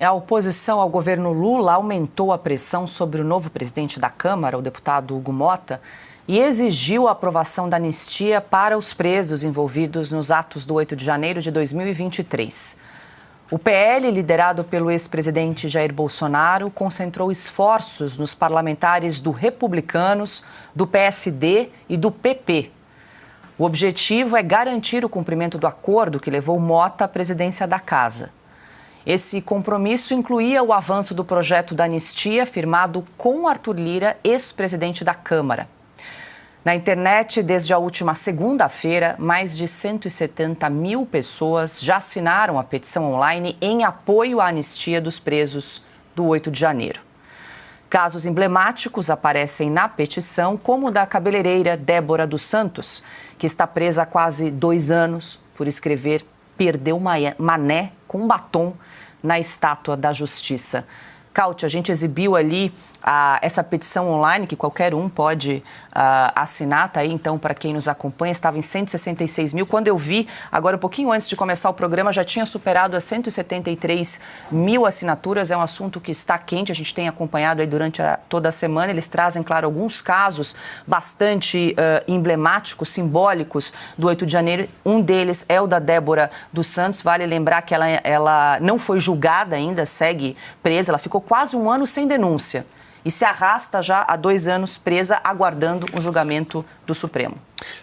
A oposição ao governo Lula aumentou a pressão sobre o novo presidente da Câmara, o deputado Hugo Motta, e exigiu a aprovação da anistia para os presos envolvidos nos atos do 8 de janeiro de 2023. O PL, liderado pelo ex-presidente Jair Bolsonaro, concentrou esforços nos parlamentares do Republicanos, do PSD e do PP. O objetivo é garantir o cumprimento do acordo que levou Motta à presidência da Casa. Esse compromisso incluía o avanço do projeto da anistia firmado com Arthur Lira, ex-presidente da Câmara. Na internet, desde a última segunda-feira, mais de 170 mil pessoas já assinaram a petição online em apoio à anistia dos presos do 8 de janeiro. Casos emblemáticos aparecem na petição, como o da cabeleireira Débora dos Santos, que está presa há quase 2 anos por escrever "Perdeu Mané" com batom na Estátua da Justiça. Cauti, a gente exibiu ali essa petição online, que qualquer um pode assinar, tá aí então para quem nos acompanha, estava em 166 mil. Quando eu vi, agora um pouquinho antes de começar o programa, já tinha superado as 173 mil assinaturas. É um assunto que está quente, a gente tem acompanhado aí durante toda a semana. Eles trazem, claro, alguns casos bastante emblemáticos, simbólicos do 8 de janeiro. Um deles é o da Débora dos Santos. Vale lembrar que ela não foi julgada ainda, segue presa, ela ficou quase 1 ano sem denúncia e se arrasta já há 2 anos presa, aguardando o julgamento do Supremo.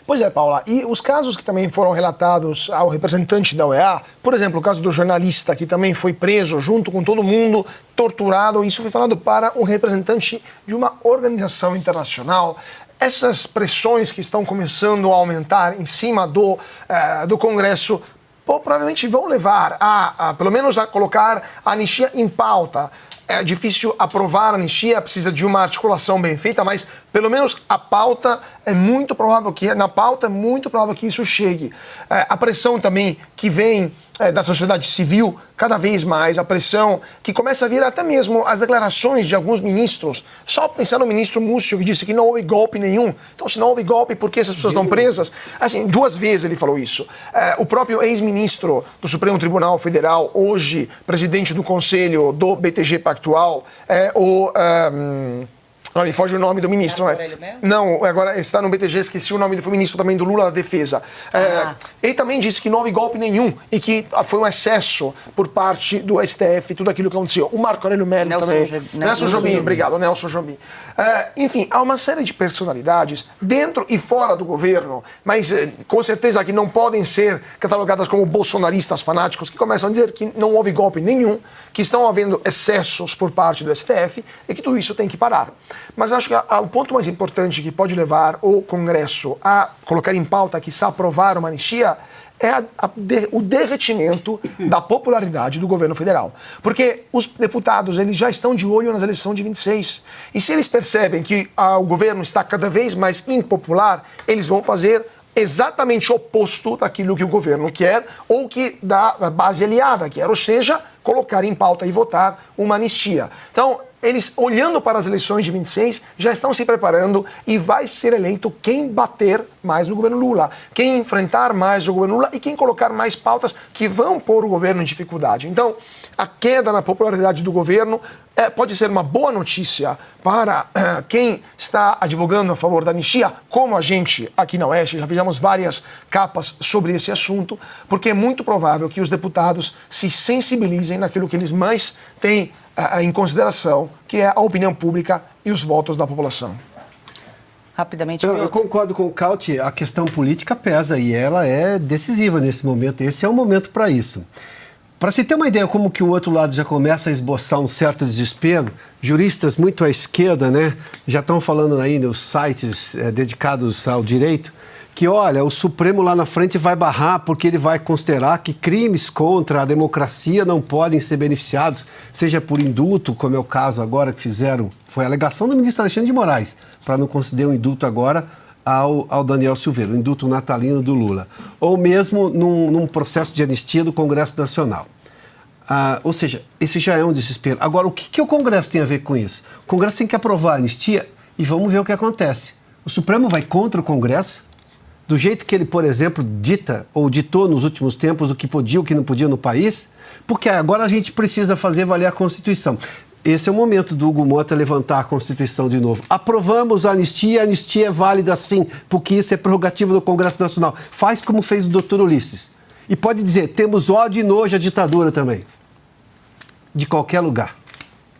Pois é, Paula. E os casos que também foram relatados ao representante da OEA, por exemplo, o caso do jornalista que também foi preso junto com todo mundo, torturado, isso foi falado para um representante de uma organização internacional. Essas pressões que estão começando a aumentar em cima do Congresso provavelmente vão levar pelo menos a colocar a anistia em pauta. É difícil aprovar a anistia, precisa de uma articulação bem feita, mas pelo menos a pauta na pauta é muito provável que isso chegue. A pressão também que vem da sociedade civil, cada vez mais, a pressão que começa a vir até mesmo as declarações de alguns ministros. Só pensar no ministro Múcio, que disse que não houve golpe nenhum. Então, se não houve golpe, por que essas pessoas estão presas? Assim, 2 vezes ele falou isso. O próprio ex-ministro do Supremo Tribunal Federal, hoje presidente do Conselho do BTG Pactual, me foge o nome do ministro, mas... Não, agora está no BTG, esqueci o nome, ele foi ministro também do Lula da Defesa. Ele também disse que não houve golpe nenhum e que foi um excesso por parte do STF, tudo aquilo que aconteceu. O Marco Aurélio Mello também. Nelson Jobim, obrigado, Nelson Jobim. Enfim, há uma série de personalidades dentro e fora do governo, mas com certeza que não podem ser catalogadas como bolsonaristas fanáticos, que começam a dizer que não houve golpe nenhum, que estão havendo excessos por parte do STF e que tudo isso tem que parar. Mas acho que o ponto mais importante que pode levar o Congresso a colocar em pauta, que se aprovar uma anistia, é o derretimento da popularidade do governo federal. Porque os deputados eles já estão de olho nas eleições de 26. E se eles percebem que o governo está cada vez mais impopular, eles vão fazer exatamente o oposto daquilo que o governo quer ou que da base aliada quer, ou seja, colocar em pauta e votar uma anistia. Então, eles, olhando para as eleições de 26, já estão se preparando e vai ser eleito quem bater mais no governo Lula, quem enfrentar mais o governo Lula e quem colocar mais pautas que vão pôr o governo em dificuldade. Então, a queda na popularidade do governo pode ser uma boa notícia para quem está advogando a favor da anistia, como a gente aqui na Oeste, já fizemos várias capas sobre esse assunto, porque é muito provável que os deputados se sensibilizem naquilo que eles mais têm em consideração, que é a opinião pública e os votos da população. Rapidamente. Eu concordo com o Cauti, a questão política pesa e ela é decisiva nesse momento. Esse é o momento para isso. Para se ter uma ideia como que o outro lado já começa a esboçar um certo desespero, juristas muito à esquerda, né, já estão falando aí nos sites dedicados ao direito, que, olha, o Supremo lá na frente vai barrar porque ele vai considerar que crimes contra a democracia não podem ser beneficiados, seja por indulto, como é o caso agora que fizeram, foi a alegação do ministro Alexandre de Moraes, para não conceder um indulto agora ao Daniel Silveira, o indulto natalino do Lula, ou mesmo num processo de anistia do Congresso Nacional. Ou seja, esse já é um desespero. Agora, o que o Congresso tem a ver com isso? O Congresso tem que aprovar a anistia e vamos ver o que acontece. O Supremo vai contra o Congresso? do jeito que ele, por exemplo, dita ou ditou nos últimos tempos o que podia e o que não podia no país, porque agora a gente precisa fazer valer a Constituição. Esse é o momento do Hugo Mota levantar a Constituição de novo. Aprovamos a anistia é válida sim, porque isso é prerrogativa do Congresso Nacional. Faz como fez o doutor Ulisses. E pode dizer, temos ódio e nojo à ditadura também. De qualquer lugar.